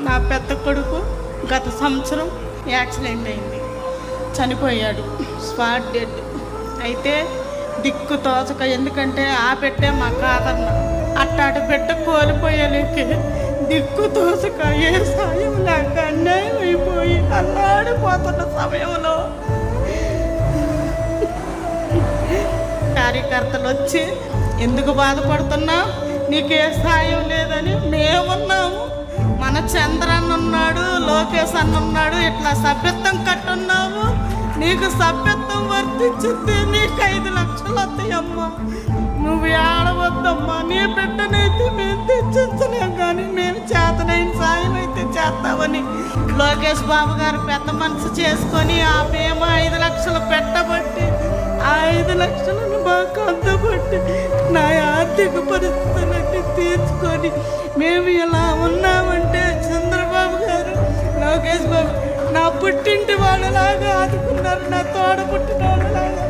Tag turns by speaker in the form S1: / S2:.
S1: నా పెద్ద కొడుకు గత సంవత్సరం యాక్సిడెంట్ అయింది, చనిపోయాడు, స్పాట్ డెడ్. అయితే దిక్కు తోచక, ఎందుకంటే ఆ పెట్టే మా కాదన్న అట్టాటి బిడ్డ కోల్పోయేలేకే దిక్కు తోచక ఏ సాయం లేక అన్యాయం అయిపోయి అల్లాడిపోతున్న సమయంలో కార్యకర్తలు వచ్చి ఎందుకు బాధపడుతున్నా, నీకే సాయం లేదని మేమున్నాము, మన చంద్రన్న ఉన్నాడు, లోకేష్ అన్న ఉన్నాడు, ఇట్లా సభ్యత్వం కట్టున్నాము, నీకు సభ్యత్వం వర్తించింది, నీకు 5 లక్షలు వస్తాయమ్మా, నువ్వు ఆడవద్దమ్మా, నీ బిడ్డనైతే మేము తెచ్చించలేం, కానీ మేము చేతనైన సాయం అయితే చేస్తామని లోకేష్ బాబు గారు పెద్ద మనసు చేసుకొని ఆ మేము 5 లక్షలు పెట్టబట్టి ఆ 5 లక్షలను మాకు అందబట్టి నా ఆర్థిక పరిస్థితులన్నీ తీర్చుకొని మేము ఇలా ఉన్నామంటే చంద్రబాబు గారు, లోకేష్ బాబు నా పుట్టింటి వాళ్ళలాగా ఆదుకున్నారు, నా తోడ పుట్టిన వాళ్ళలాగా